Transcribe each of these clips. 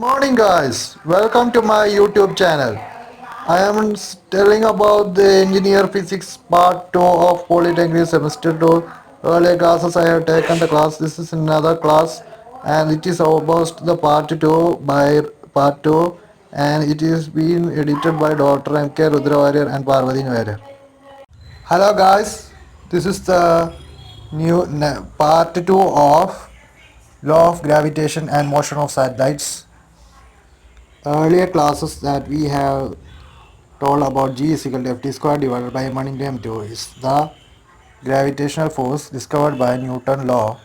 Morning guys, welcome to my YouTube channel. I am telling about the engineer physics part 2 of Polytechnic semester 2. Earlier classes I have taken the class, this is another class and it is almost the part 2 by part 2 and it is being edited by Dr. M.K. Rudravariyar and Parvati Variyar. Hello guys, this is the part 2 of law of gravitation and motion of satellites. Earlier classes that we have told about G is equal to Ft square divided by m1 into m2 is the gravitational force discovered by Newton law,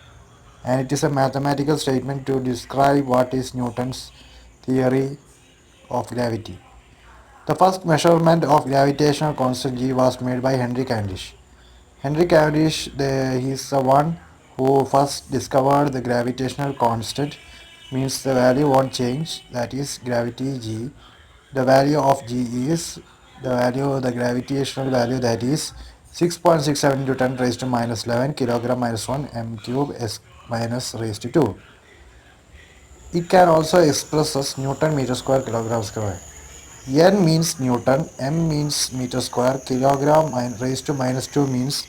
and it is a mathematical statement to describe what is Newton's theory of gravity. The first measurement of gravitational constant G was made by Henry Cavendish. Henry Cavendish he is the one who first discovered the gravitational constant, means the value won't change, that is gravity G. The value of G is the gravitational value, that is 6.67 into 10 raised to minus 11 kilogram minus 1 m cube s minus raised to 2. It can also express as Newton meter square kilogram square. N means Newton, m means meter square, kilogram raised to minus 2 means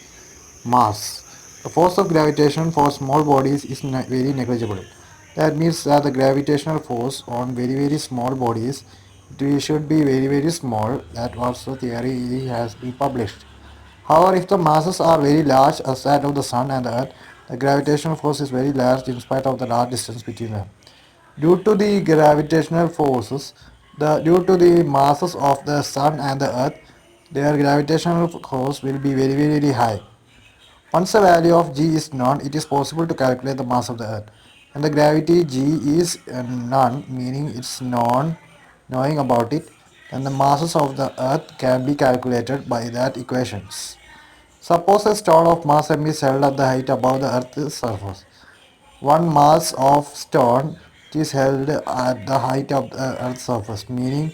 mass. The force of gravitation for small bodies is very negligible. That means that the gravitational force on very small bodies, it should be very small. That was the theory has been published. However, if the masses are very large as that of the sun and the earth, the gravitational force is very large in spite of the large distance between them. Due to the gravitational forces, due to the masses of the sun and the earth, their gravitational force will be very high. Once the value of G is known, it is possible to calculate the mass of the Earth. And the gravity G is none, meaning it's known, knowing about it, then the masses of the Earth can be calculated by that equations. Suppose a stone of mass m is held at the height above the Earth's surface. One mass of stone is held at the height of the Earth's surface, meaning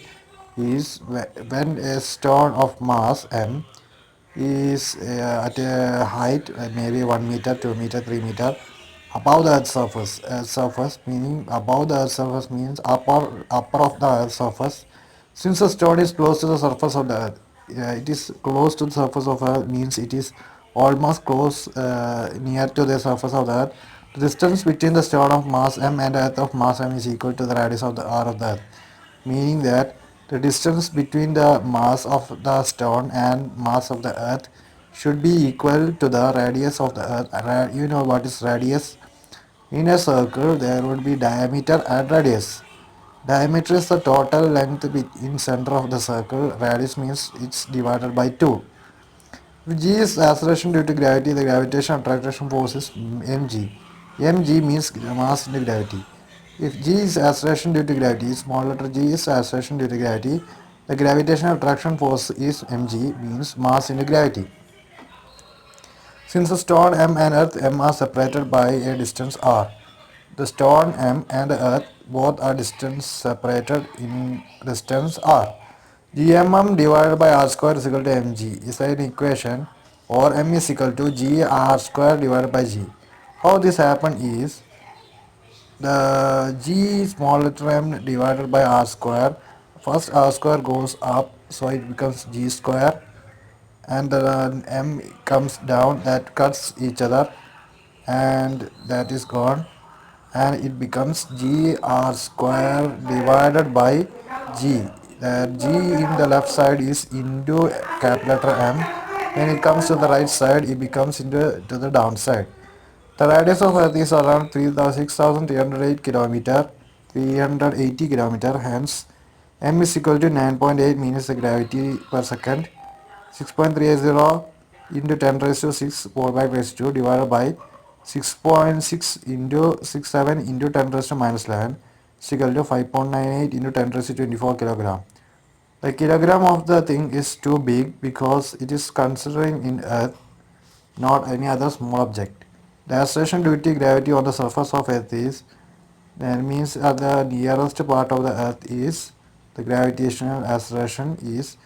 is when a stone of mass m is at a height maybe 1 meter, 2 meter, 3 meter above the earth's surface. Earth's surface meaning above the earth's surface means upper of the earth's surface. Since the stone is close to the surface of the earth, it is close to the surface of earth means it is almost close near to the surface of the earth. The distance between the stone of mass m and earth of mass m is equal to the radius of the r of the earth, meaning that the distance between the mass of the stone and mass of the earth should be equal to the radius of the earth. You know what is radius? In a circle there would be diameter and radius. Diameter is the total length in center of the circle. Radius means it's divided by 2. If G is acceleration due to gravity, the gravitational attraction force is mg. Mg means mass into gravity. If G is acceleration due to gravity, small letter g is acceleration due to gravity, the gravitational attraction force is mg, means mass into gravity. Since the stone m and earth m are separated by a distance r, the stone m and the earth both are distance separated in distance r. Gmm divided by r square is equal to mg is an equation, or m is equal to g r square divided by g. How this happen is, the g small letter m divided by r square, first r square goes up so it becomes g square, and the m comes down, that cuts each other and that is gone, and it becomes g r square divided by g. The g in the left side is into capital letter M. When it comes to the right side, it becomes into to the downside. The radius of Earth is around 6,308 kilometer, 380 kilometer. Hence, m is equal to 9.8 minutes the gravity per second. 6.30 into 10 raised to 6 4 raised to 2 divided by 6.6 into 67 into 10 raised to minus 11 is equal to 5.98 into 10 raised to 24 kilogram. The kilogram of the thing is too big because it is considering in Earth, not any other small object. The acceleration due to gravity on the surface of Earth is, that means at the nearest part of the Earth is, the gravitational acceleration is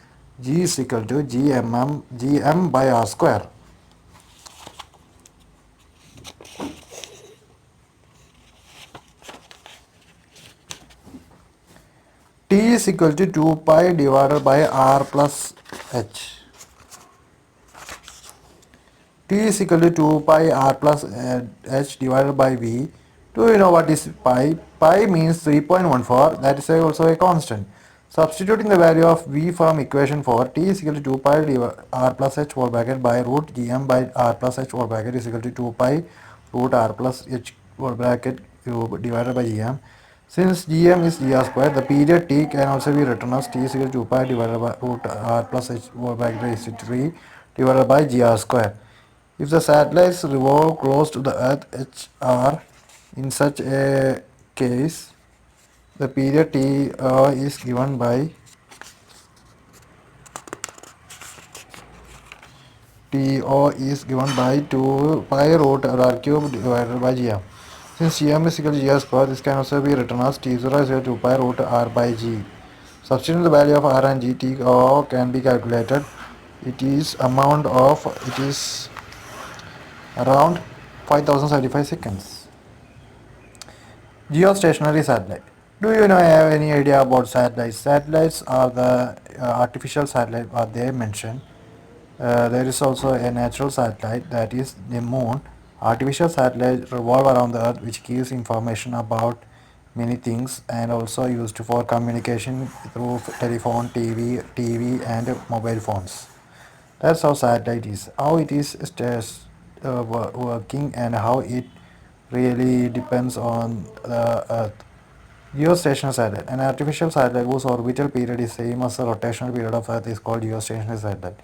g is equal to gm by r square. T is equal to 2 pi divided by r plus h. T is equal to 2 pi r plus h divided by v. Do you know what is pi? Pi means 3.14. That is also a constant. Substituting the value of v from equation 4, t is equal to 2 pi r plus h whole bracket by root gm by r plus h whole bracket is equal to 2 pi root r plus h whole bracket divided by gm. Since gm is gr square, the period t can also be written as t is equal to 2 pi divided by root r plus h whole bracket raised to 3 divided by gr square. If the satellites revolve close to the Earth (HR), in such a case, the period T is given by TO is given by 2 pi root r cube divided by gm. Since gm is equal to g square, this can also be written as T0 is equal to 2 pi root r by g. Substituting the value of r and g, TO can be calculated. It is around 5075 seconds. Geostationary satellite. Do you know have any idea about satellites? Satellites are the artificial satellite what they mention. There is also a natural satellite that is the moon. Artificial satellites revolve around the earth which gives information about many things and also used for communication through telephone, TV and mobile phones. That's how satellite is. How it is working and how it really depends on the earth. Geostationary satellite. An artificial satellite whose orbital period is same as the rotational period of Earth is called geostationary satellite.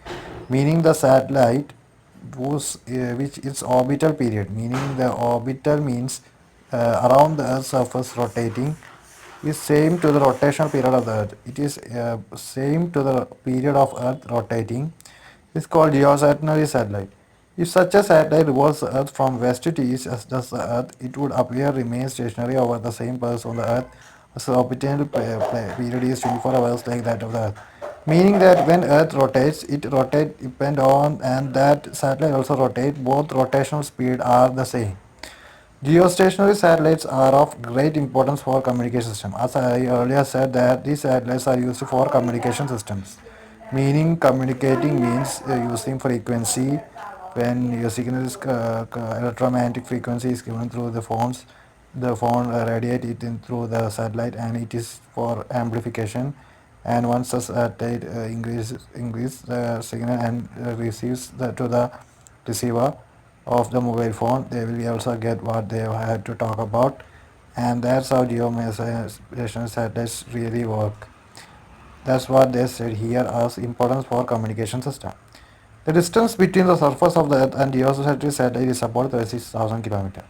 Meaning the satellite which its orbital period, meaning the orbital means around the Earth's surface rotating, is same to the rotational period of the Earth. It is same to the period of Earth rotating. Is called geostationary satellite. If such a satellite revolves the Earth from west to east as does the Earth, it would appear remain stationary over the same path on the Earth as the orbital period is 24 hours like that of the Earth. Meaning that when Earth rotates, it rotates depend on and that satellite also rotate. Both rotational speed are the same. Geostationary satellites are of great importance for communication system. As I earlier said that these satellites are used for communication systems. Meaning communicating means using frequency when your signal is electromagnetic frequency is given through the phones. The phone radiate it in through the satellite and it is for amplification. And once the satellite increase the signal and receives to the receiver of the mobile phone, they will also get what they had to talk about, and that's how geostationary satellites really work. That's what they said here as importance for communication system. The distance between the surface of the Earth and geostationary satellite is about 36,000 kilometers.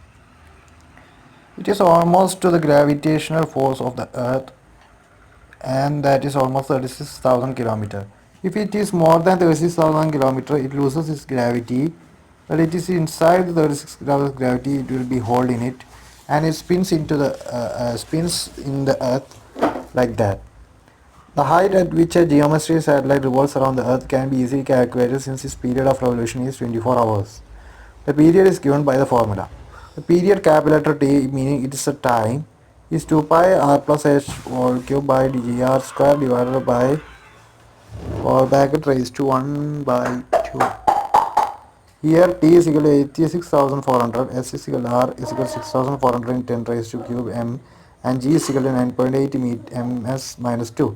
It is almost to the gravitational force of the Earth, and that is almost 36,000 kilometers. If it is more than 36,000 kilometers, it loses its gravity. But it is inside the 36,000 gravity, it will be hold in it, and it spins in the Earth like that. The height at which a geometry satellite revolves around the Earth can be easily calculated since its period of revolution is 24 hours. The period is given by the formula. The period capital letter T, meaning it is a time, is 2 pi r plus h whole cube by gr square divided by or bracket raised to 1 by 2. Here T is equal to 86,400, S is equal to R is equal to 6,410 raised to cube M, and G is equal to 9.8 ms minus 2.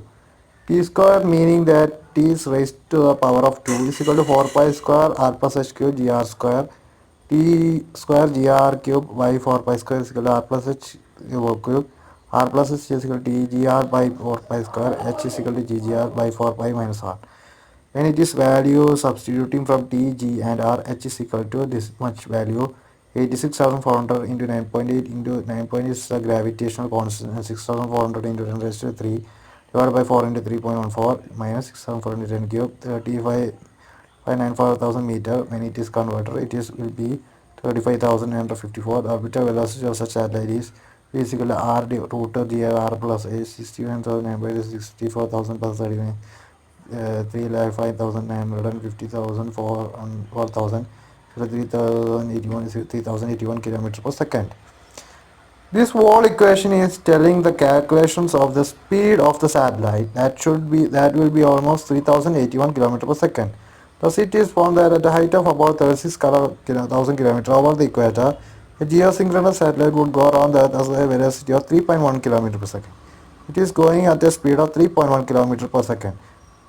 T square, meaning that T is raised to the power of 2, is equal to 4 pi square R plus H cube gr square. T square gr cube by 4 pi square is equal to R plus H cube. R plus H is equal to T gr by 4 pi square. H is equal to G gr by 4 pi minus R. When it is value substituting from T, G and R, H is equal to this much value, 86,400 into 9.8 into 9.8 is the gravitational constant, and 6,400 into 10 raised to 3 divided by 4 into 3.14 minus 6,400 10 cube, 35,94000 meter. When it is converted, it is will be 35,954. The orbital velocity of such satellite is V is equal to R root of G R plus A, 61,964,000 plus 39. 3,05,950,000 for 4,000 3,081 kilometers per second. This whole equation is telling the calculations of the speed of the satellite. That will be almost 3081 km per second. Thus it is found that at a height of about 36,000 km over the equator, a geosynchronous satellite would go around the Earth at a velocity of 3.1 km per second. It is going at a speed of 3.1 km per second.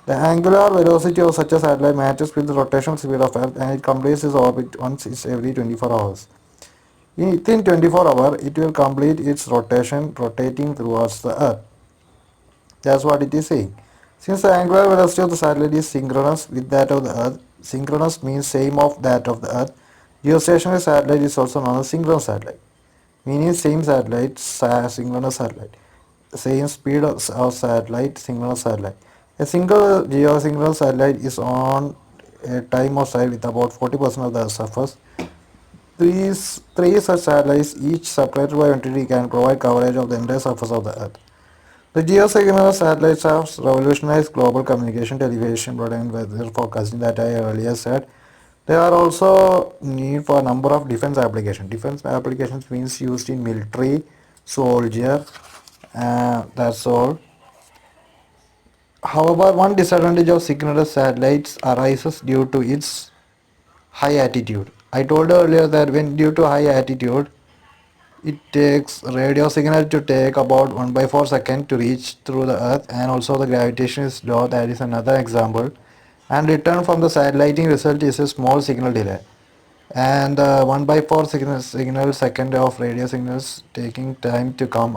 The angular velocity of such a satellite matches with the rotational speed of Earth, and it completes its orbit once every 24 hours. Within 24 hours, it will complete its rotation, rotating towards the Earth. That's what it is saying. Since the angular velocity of the satellite is synchronous with that of the Earth, synchronous means same of that of the Earth. Geostationary satellite is also known as synchronous satellite, meaning same satellite, synchronous satellite. Same speed of satellite, synchronous satellite. A single geosynchronous satellite is on a time of sight with about 40% of the surface. Three such satellites, each separated by entity, can provide coverage of the entire surface of the Earth. The geosynchronous satellites have revolutionized global communication, television, broadband, weather forecasting that I earlier said. They are also need for a number of defense applications. Defense applications means used in military, soldier, that's all. However, one disadvantage of synchronous satellites arises due to its high altitude. I told earlier that when due to high altitude, it takes radio signal to take about 1 by 4 seconds to reach through the earth, and also the gravitation is low, that is another example, and return from the satelliting result is a small signal delay, and 1 by 4 signal second of radio signals taking time to come.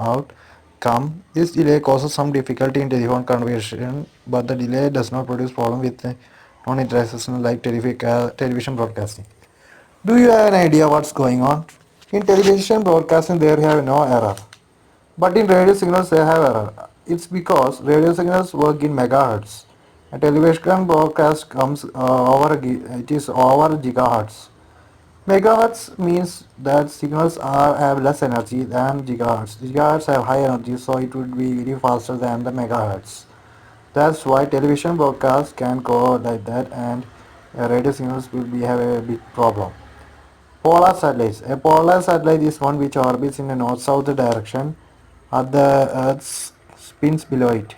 This delay causes some difficulty in telephone conversion, but the delay does not produce problem with non-international like television broadcasting. Do you have an idea what's going on? In television broadcasting, they have no error, but in radio signals, they have error. It's because radio signals work in megahertz. A television broadcast comes it is over gigahertz. Megahertz means that signals have less energy than gigahertz. Gigahertz have high energy, so it would be very faster than the megahertz. That's why television broadcasts can go like that, and radio signals will be have a big problem. Polar satellites. A polar satellite is one which orbits in a north-south direction at the Earth's spins below it.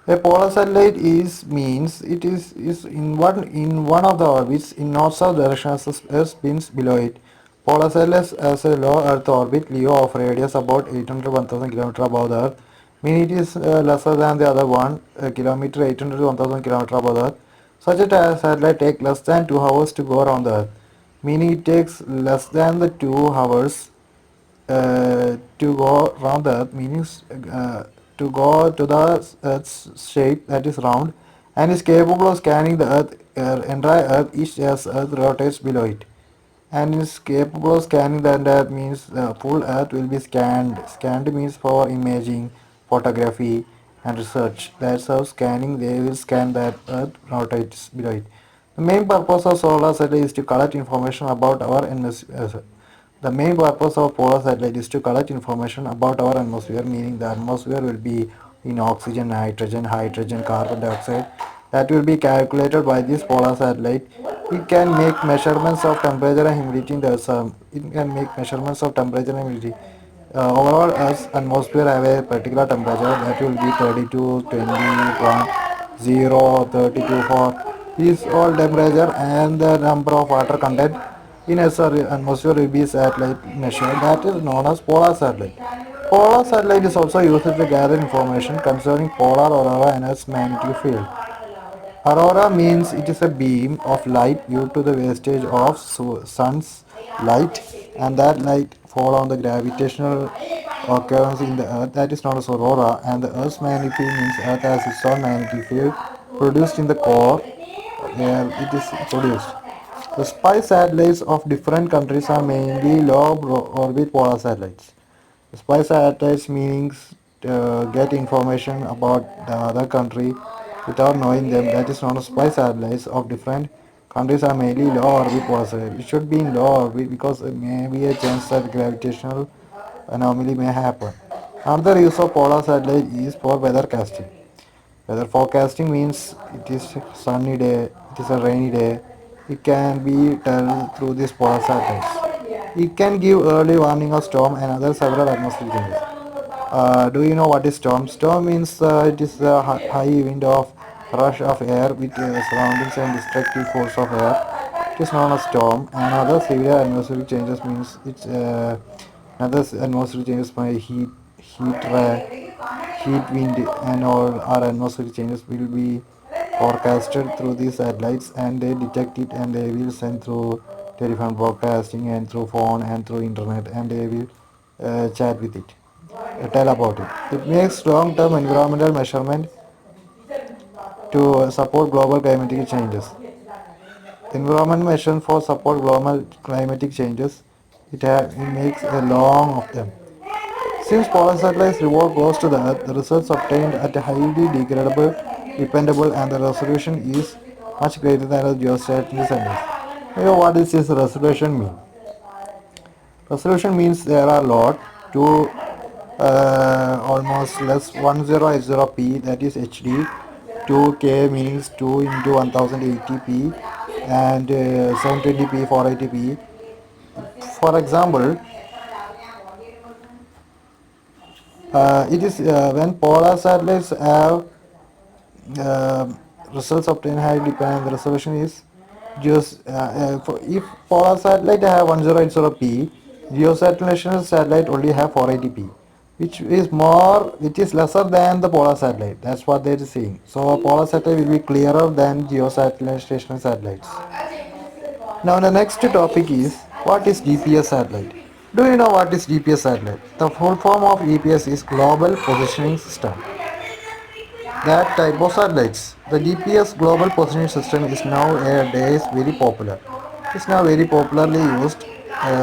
A polar satellite is in one of the orbits in north-south direction as the Earth spins below it. Polar satellite has a low Earth orbit (LEO) of radius about 800 1000 km above the Earth, meaning it is lesser than the other one, kilometer 800 to 1000 km above the Earth. Such a satellite takes less than 2 hours to go around the Earth, meaning it takes less than the 2 hours to go around the Earth, meaning to go to the Earth's shape that is round, and is capable of scanning the Earth, entire Earth each as Earth rotates below it, and is capable of scanning the entire means the full Earth will be scanned. Scanned means for imaging, photography, and research. That's how scanning they will scan that Earth rotates below it. The main purpose of solar satellite is to collect information about our atmosphere. The main purpose of polar satellite is to collect information about our atmosphere, meaning the atmosphere will be in oxygen, hydrogen, carbon dioxide. That will be calculated by this polar satellite. It can make measurements of temperature and humidity in the Earth. It can make measurements of temperature and humidity. Overall, Earth's atmosphere have a particular temperature that will be 32, 20.0, 32 for this all temperature, and the number of water content in Earth's atmosphere will be satellite measure that is known as polar satellite. Polar satellite is also used to gather information concerning polar aurora and Earth's magnetic field. Aurora means it is a beam of light due to the wastage of sun's light, and that light fall on the gravitational occurrence in the earth that is known as aurora, and the earth's magnetic field means earth has its own magnetic field produced in the core where it is produced. The spy satellites of different countries are mainly low orbit polar satellites. Spy satellites means get information about the other country without knowing them. That is known as spy satellites of different countries are mainly low orbit polar satellites. It should be in low orbit because there may be a chance that gravitational anomaly may happen. Another use of polar satellite is for weather casting. Weather forecasting means it is sunny day, it is a rainy day. It can be told through these polar satellites. It can give early warning of storm and other several atmospheric changes. Do you know what is storm? Storm means it is the high wind of rush of air with surroundings and destructive force of air. It is known as storm. And other severe atmospheric changes means it's atmospheric changes by heat, wind, and all our atmospheric changes will be forecasted through these satellites, and they detect it and they will send through telephone broadcasting and through phone and through internet, and they will chat with it, tell about it. It makes long-term environmental measurement to support global climatic changes. Environment measures for support global climatic changes. It makes a long of them. Since polar satellites revolve close to the Earth, the results obtained at a highly degradable, dependable, and the resolution is much greater than the geostationary satellites. Now, what does this resolution mean? Resolution means there are lot to almost less 1080p, that is HD, 2K means 2 into 1080p, and 720p 480p. For example, it is when polar satellites have uh, results obtained high depend the resolution is just if polar satellite have 1080p, geosatellites satellite only have 480p, which is lesser than the polar satellite. That's what they're saying. So polar satellite will be clearer than geosatellites satellites. Now the next topic is, what is GPS satellite? Do you know what is GPS satellite? The full form of GPS is Global Positioning System. That type of satellites. The GPS Global Positioning System is nowadays very popular. It's now very popularly used.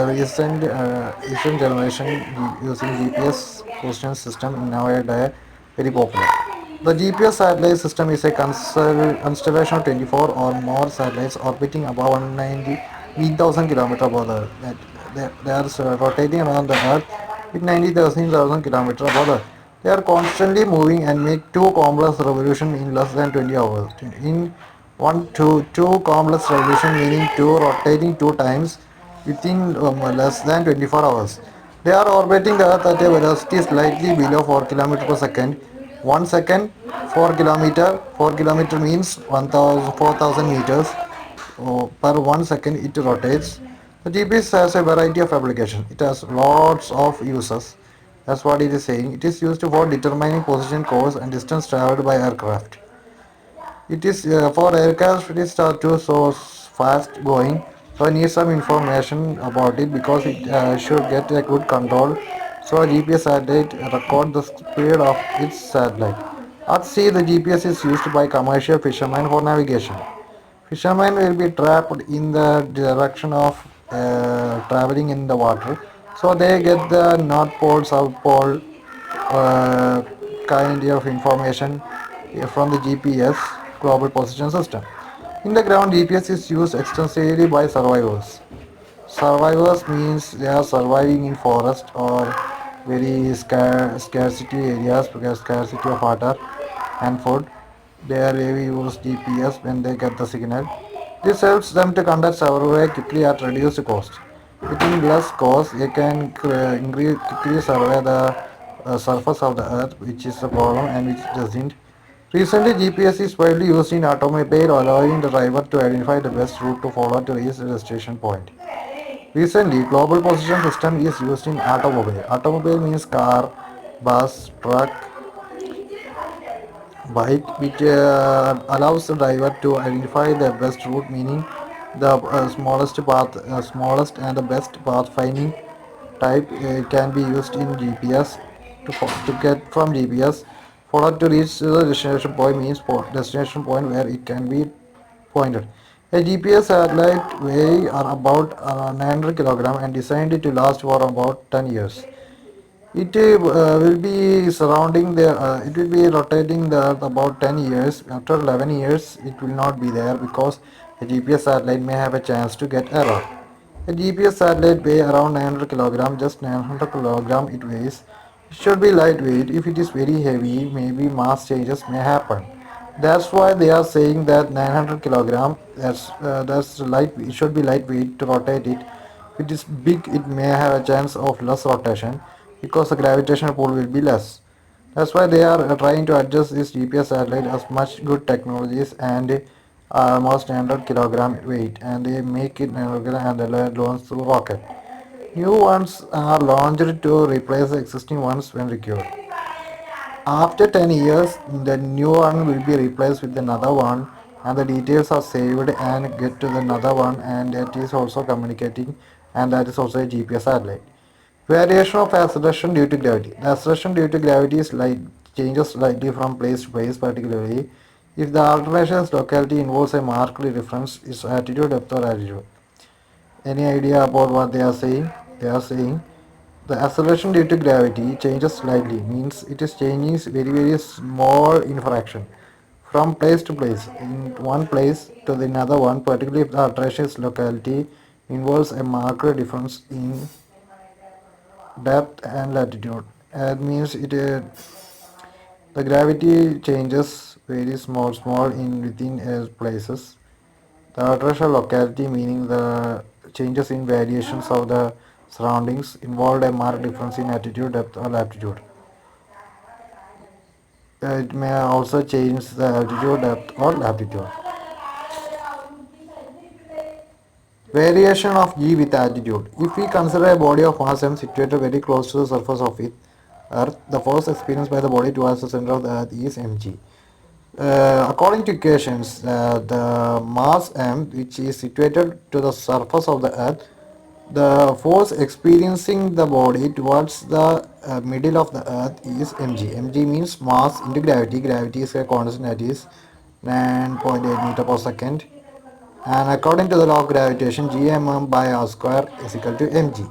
Recent generation using GPS positioning system in nowadays very popular. The GPS satellite system is a constellation of 24 or more satellites orbiting above 190,000 kilometers above the Earth. They are rotating around the Earth with 90,000 kilometers above the Earth. They are constantly moving and make two complex revolutions in less than 20 hours. In two complex revolution meaning two rotating two times within less than 24 hours. They are orbiting the Earth at a velocity slightly below 4 km per second. 1 second, 4 kilometer. 4 kilometer means 4,000 meters. Per 1 second it rotates. The GPS has a variety of applications. It has lots of uses. That's what it is saying. It is used for determining position, course, and distance traveled by aircraft. It is for aircraft. It is too so fast going. So I need some information about it because it should get a good control. So a GPS satellite record the speed of its satellite. At sea, the GPS is used by commercial fishermen for navigation. Fishermen will be trapped in the direction of traveling in the water. So they get the North Pole, South Pole uh, kind of information from the GPS global position system. In the ground, GPS is used extensively by survivors. Survivors means they are surviving in forest or very scarcity areas because scarcity of water and food. There they use GPS when they get the signal. This helps them to conduct survey quickly at reduced cost. Within less cost, they can quickly survey the surface of the earth, which is a problem and which doesn't. Recently, GPS is widely used in automobile, allowing the driver to identify the best route to follow to reach the destination point. Recently, global position system is used in automobile. Automobile means car, bus, truck, bike, which allows the driver to identify the best route, meaning the smallest and the best path finding type can be used in GPS to get from GPS. For to reach the destination point means destination point where it can be pointed. A GPS satellite weigh are about 900 kg and designed to last for about 10 years. It will be surrounding the. It will be rotating the Earth about 10 years. After 11 years, it will not be there because a GPS satellite may have a chance to get error. A GPS satellite weigh around 900 kg, just 900 kg it weighs. It should be lightweight. If it is very heavy, maybe mass changes may happen. That's why they are saying that 900 kg. That's light. It should be lightweight to rotate it If it is big, it may have a chance of less rotation because the gravitational pull will be less. That's why they are trying to adjust this GPS satellite as much good technologies and almost 100 kilogram weight, and they make it 100 and launch through rocket. New ones are launched to replace the existing ones when required. After 10 years, the new one will be replaced with another one, and the details are saved and get to the another one, and that is also communicating, and that is also a GPS satellite. Variation of acceleration due to gravity. The acceleration due to gravity is like changes slightly from place to place, particularly if the alteration's locality involves a marked difference in attitude, depth, or altitude. Any idea about what they are saying? They are saying the acceleration due to gravity changes slightly, means it is changing very small in fraction from place to place, in one place to the another one, particularly if the alteration's locality involves a marked difference in depth and latitude. That means the gravity changes very small in within places. The alteration locality, meaning the changes in variations of the surroundings, involved a marked difference in altitude, depth, or latitude. It may also change the altitude, depth, or latitude. Variation of G with altitude. If we consider a body of mass m situated very close to the surface of it, Earth, the force experienced by the body towards the center of the Earth is mg. According to equations, the mass m, which is situated to the surface of the Earth, the force experiencing the body towards the middle of the Earth is mg. Mg means mass into gravity. Gravity is a constant that is 9.8 meter per second. And according to the law of gravitation, gmm by r square is equal to mg.